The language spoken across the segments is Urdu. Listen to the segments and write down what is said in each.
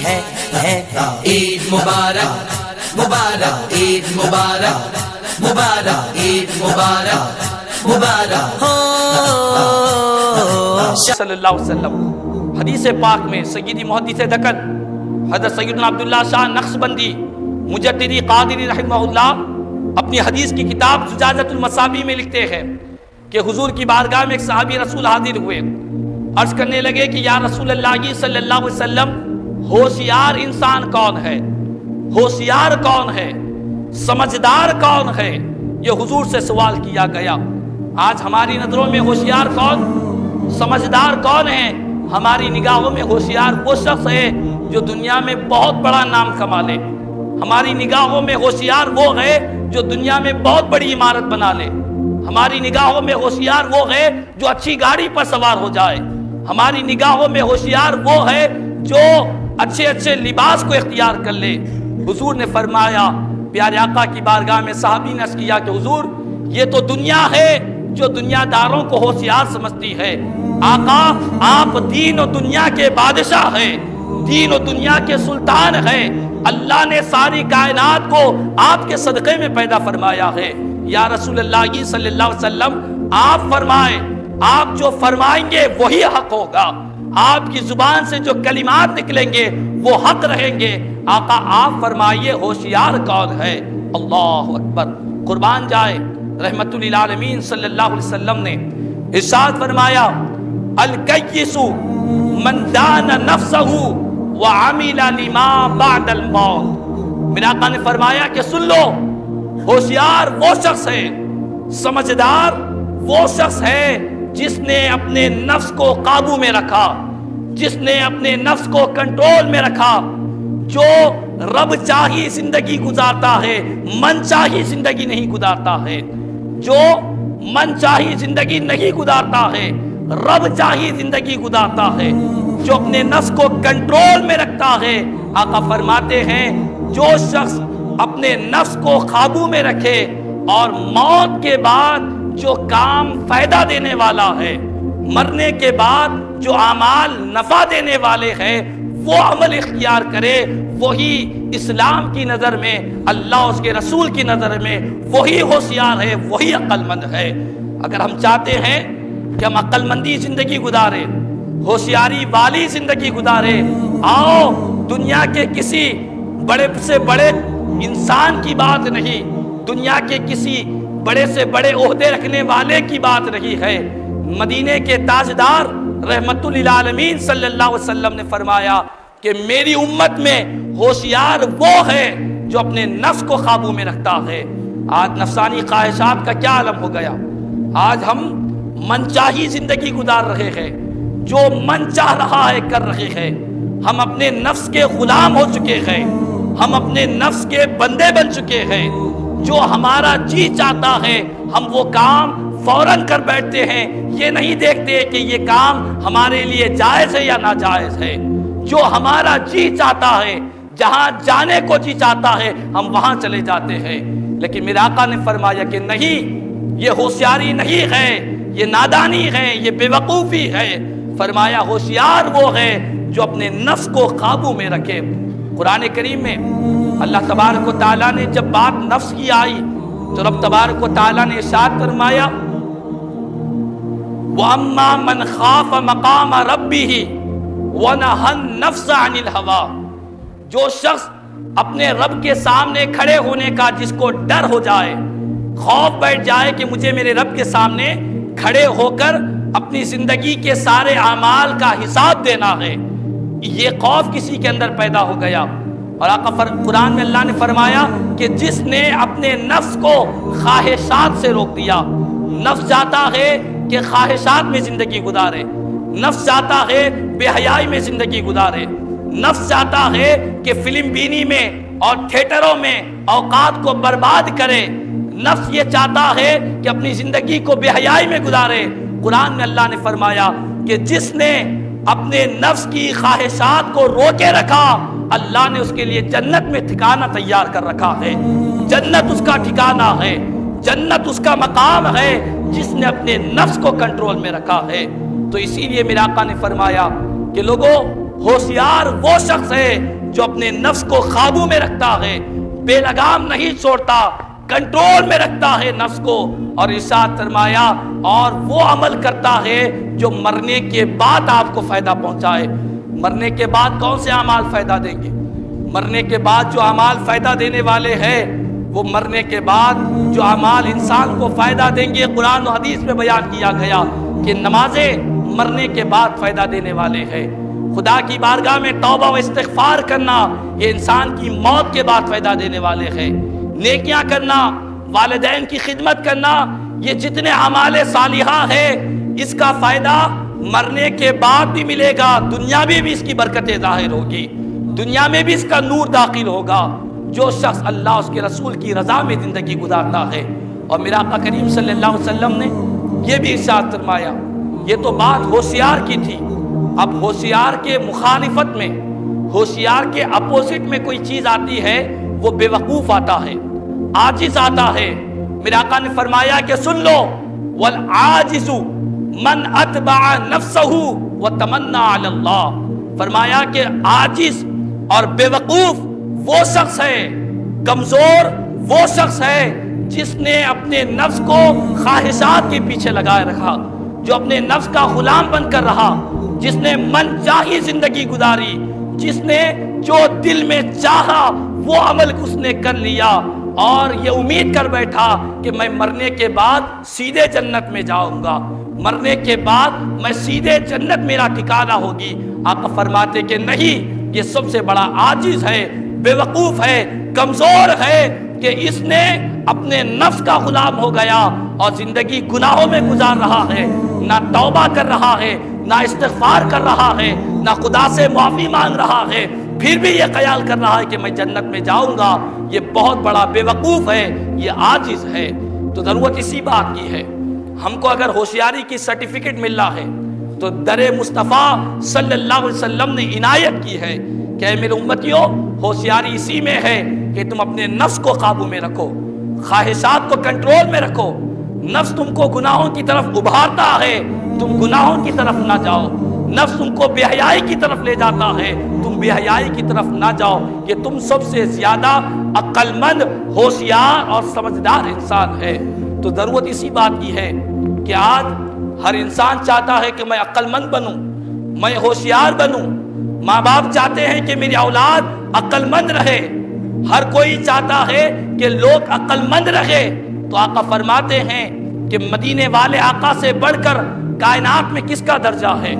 عید مبارک مبارک عید مبارک مبارک عید مبارک مبارک صلی اللہ علیہ وسلم حدیث پاک میں سیدی محدث دکن حضرت سیدنا عبداللہ شاہ نقشبندی مجددی قادری رحمہ اللہ اپنی حدیث کی کتاب زجاجۃ المصابیح میں لکھتے ہیں کہ حضور کی بارگاہ میں ایک صحابی رسول حاضر ہوئے، عرض کرنے لگے کہ یا رسول اللہ صلی اللہ علیہ وسلم ہوشیار انسان کون ہے، ہوشیار کون ہے، سمجھدار کون ہے؟ یہ حضور سے سوال کیا گیا۔ آج ہماری نظروں میں ہوشیار کون، سمجھدار کون ہے؟ ہماری نگاہوں میں ہوشیار وہ شخص ہے جو دنیا میں بہت بڑا نام کما لے، ہماری نگاہوں میں ہوشیار وہ ہے جو دنیا میں بہت بڑی عمارت بنا لے، ہماری نگاہوں میں ہوشیار وہ ہے جو اچھی گاڑی پر سوار ہو جائے، ہماری نگاہوں میں ہوشیار وہ ہے جو اچھے اچھے لباس کو اختیار کر لے۔ حضور نے فرمایا، پیارے آقا کی بارگاہ میں صحابی نے عرض کیا کہ حضور یہ تو دنیا ہے جو دنیا داروں کو ہوشیار سمجھتی ہے، آقا آپ دین و دنیا کے بادشاہ ہیں، دین و دنیا کے سلطان ہیں، اللہ نے ساری کائنات کو آپ کے صدقے میں پیدا فرمایا ہے۔ یا رسول اللہ صلی اللہ علیہ وسلم آپ فرمائیں، آپ جو فرمائیں گے وہی حق ہوگا، آپ کی زبان سے جو کلمات نکلیں گے وہ حق رہیں گے، آقا آپ فرمائیے ہوشیار کون ہے؟ اللہ اکبر، قربان جائے رحمت للعالمین صلی اللہ علیہ وسلم نے ارشاد فرمایا، الکیس من دان نفسہ وعمل لما بعد الموت۔ میرے آقا نے فرمایا کہ سن لو، ہوشیار وہ شخص ہے، سمجھدار وہ شخص ہے جس نے اپنے نفس کو قابو میں رکھا، جس نے اپنے نفس کو کنٹرول میں رکھا، جو رب چاہی زندگی گزارتا ہے، من چاہی زندگی نہیں گزارتا ہے، جو من چاہی زندگی نہیں گزارتا ہے، رب چاہی زندگی گزارتا ہے، جو اپنے نفس کو کنٹرول میں رکھتا ہے۔ آقا فرماتے ہیں جو شخص اپنے نفس کو قابو میں رکھے اور موت کے بعد جو کام فائدہ دینے والا ہے، مرنے کے بعد جو اعمال نفع دینے والے ہیں وہ عمل اختیار کرے، وہی اسلام کی نظر میں، اللہ اس کے رسول کی نظر میں وہی ہوشیار ہے، وہی عقل مند ہے۔ اگر ہم چاہتے ہیں کہ ہم عقل مندی زندگی گزارے، ہوشیاری والی زندگی گزارے، آؤ دنیا کے کسی بڑے سے بڑے انسان کی بات نہیں، دنیا کے کسی بڑے سے بڑے عہدے رکھنے والے کی بات نہیں ہے، مدینے کے تاجدار رحمت للعالمین صلی اللہ علیہ وسلم نے فرمایا کہ میری امت میں ہوشیار وہ ہے جو اپنے نفس کو قابو میں رکھتا ہے۔ آج نفسانی خواہشات کا کیا عالم ہو گیا، آج ہم من چاہی زندگی گزار رہے ہیں، جو من چاہ رہا ہے کر رہے ہیں، ہم اپنے نفس کے غلام ہو چکے ہیں، ہم اپنے نفس کے بندے بن چکے ہیں، جو ہمارا جی چاہتا ہے ہم وہ کام فوراً کر بیٹھتے ہیں، یہ نہیں دیکھتے کہ یہ کام ہمارے لیے جائز ہے یا ناجائز ہے، جو ہمارا جی چاہتا ہے، جہاں جانے کو جی چاہتا ہے ہم وہاں چلے جاتے ہیں۔ لیکن میرے آقا نے فرمایا کہ نہیں، یہ ہوشیاری نہیں ہے، یہ نادانی ہے، یہ بے وقوفی ہے۔ فرمایا ہوشیار وہ ہے جو اپنے نفس کو قابو میں رکھے۔ قرآن کریم میں اللہ تبارک و تعالیٰ نے جب بات نفس کی آئی تو رب تبارک و تعالیٰ نے ارشاد فرمایا، وَأَمَّا مَنْ خَافَ مَقَامَ رَبِّهِ وَنَهَى النَّفْسَ عَنِ الْهَوَىٰ، جو شخص اپنے رب کے سامنے کھڑے ہونے کا جس کو ڈر ہو جائے، خوف بیٹھ جائے کہ مجھے میرے رب کے سامنے کھڑے ہو کر اپنی زندگی کے سارے اعمال کا حساب دینا ہے، یہ خوف کسی کے اندر پیدا ہو گیا۔ اور آقا قرآن میں اللہ نے فرمایا کہ جس نے اپنے نفس کو خواہشات سے روک دیا، نفس چاہتا ہے کہ خواہشات میں زندگی گزارے، نفس چاہتا ہے بے حیائی میں زندگی گزارے، نفس چاہتا ہے کہ فلم بینی میں اور تھیٹروں میں اوقات کو برباد کرے، نفس یہ چاہتا ہے کہ اپنی زندگی کو بے حیائی میں گزارے۔ قرآن میں اللہ نے فرمایا کہ جس نے اپنے نفس کی خواہشات کو روکے رکھا، اللہ نے اس کے لیے جنت میں ٹھکانہ تیار کر رکھا ہے، جنت اس کا ٹھکانہ ہے، جنت اس کا مقام ہے جس نے اپنے نفس کو کنٹرول میں رکھا ہے۔ تو اسی لیے میرے آقا نے فرمایا کہ لوگوں ہوشیار وہ شخص ہے جو اپنے نفس کو قابو میں رکھتا ہے، بے لگام نہیں چھوڑتا، کنٹرول میں رکھتا ہے نفس کو، اور ارشاد فرمایا اور وہ عمل کرتا ہے جو مرنے کے بعد آپ کو فائدہ پہنچائے۔ مرنے کے بعد کون سے اعمال فائدہ دیں گے؟ مرنے کے بعد جو اعمال فائدہ دینے والے ہیں، وہ مرنے کے بعد جو اعمال انسان کو فائدہ دیں گے، قرآن و حدیث میں بیان کیا گیا کہ نمازیں مرنے کے بعد فائدہ دینے والے ہیں۔ خدا کی بارگاہ میں توبہ و استغفار کرنا، یہ انسان کی موت کے بعد فائدہ دینے والے ہیں۔ نیکیاں کرنا، والدین کی خدمت کرنا، یہ جتنے اعمال صالحہ ہیں، اس کا فائدہ مرنے کے بعد بھی ملے گا، دنیا میں بھی اس کی برکتیں ظاہر ہوگی، دنیا میں بھی اس کا نور داخل ہوگا۔ جو شخص اللہ اس کے رسول کی رضا میں زندگی گزارتا ہے، اور میرا آقا کریم صلی اللہ علیہ وسلم نے یہ بھی ارشاد فرمایا، یہ تو بات ہوشیار کی تھی، اب ہوشیار کے مخالفت میں، ہوشیار کے اپوزٹ میں کوئی چیز آتی ہے، وہ بے وقوف آتا ہے، عاجز آتا ہے۔ میرے آقا نے فرمایا کہ سن لو، والعاجز من اتبع نفسہ وتمنى علی اللہ، فرمایا کہ عاجز اور بے وقوف وہ شخص ہے، کمزور وہ شخص ہے جس نے اپنے نفس کو خواہشات کے پیچھے لگائے رکھا، جو اپنے نفس کا غلام بن کر رہا، جس نے من چاہی زندگی گزاری، جس نے جو دل میں چاہا وہ عمل اس نے کر لیا، اور یہ امید کر بیٹھا کہ میں مرنے کے بعد سیدھے جنت میں جاؤں گا، مرنے کے بعد میں سیدھے جنت میرا ٹھکانہ ہوگی۔ آقا فرماتے کہ نہیں، یہ سب سے بڑا عاجز ہے، بے وقوف ہے، کمزور ہے، کہ اس نے اپنے نفس کا غلام ہو گیا اور زندگی گناہوں میں گزار رہا ہے، نہ توبہ کر رہا ہے، نہ استغفار کر رہا ہے، نہ خدا سے معافی مانگ رہا ہے، پھر بھی یہ خیال کر رہا ہے کہ میں جنت میں جاؤں گا۔ یہ بہت بڑا بے وقوف ہے، یہ عاجز ہے۔ تو ضرورت اسی بات کی ہے، ہم کو اگر ہوشیاری کی سرٹیفکیٹ مل رہا ہے تو در مصطفیٰ صلی اللہ علیہ وسلم نے عنایت کی ہے کہ اے میرے امتیوں، ہوشیاری اسی میں ہے کہ تم اپنے نفس کو قابو میں رکھو، خواہشات کو کنٹرول میں رکھو۔ نفس تم کو گناہوں کی طرف ابھارتا ہے، تم گناہوں کی طرف نہ جاؤ۔ نفس تم کو بے حیائی کی طرف لے جاتا ہے، تم بے حیائی کی طرف نہ جاؤ۔ کہ تم سب سے زیادہ عقل مند، ہوشیار اور سمجھدار انسان ہے۔ تو ضرورت اسی بات کی ہے کہ آج ہر انسان چاہتا ہے کہ میں عقل مند بنوں، میں ہوشیار بنوں۔ ماں باپ چاہتے ہیں کہ میری اولاد عقل مند رہے، ہر کوئی چاہتا ہے کہ لوگ عقل مند رہے۔ تو آقا فرماتے ہیں کہ مدینے والے آقا سے بڑھ کر کائنات میں کس کا درجہ ہے؟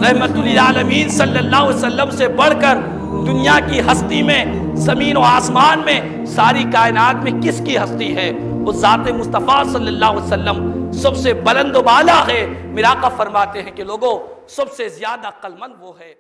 رحمت للعالمین صلی اللہ علیہ وسلم سے بڑھ کر دنیا کی ہستی میں، زمین و آسمان میں، ساری کائنات میں کس کی ہستی ہے؟ وہ ذات مصطفیٰ صلی اللہ علیہ وسلم سب سے بلند و بالا ہے۔ میرا آقا فرماتے ہیں کہ لوگوں، سب سے زیادہ عقل مند وہ ہے۔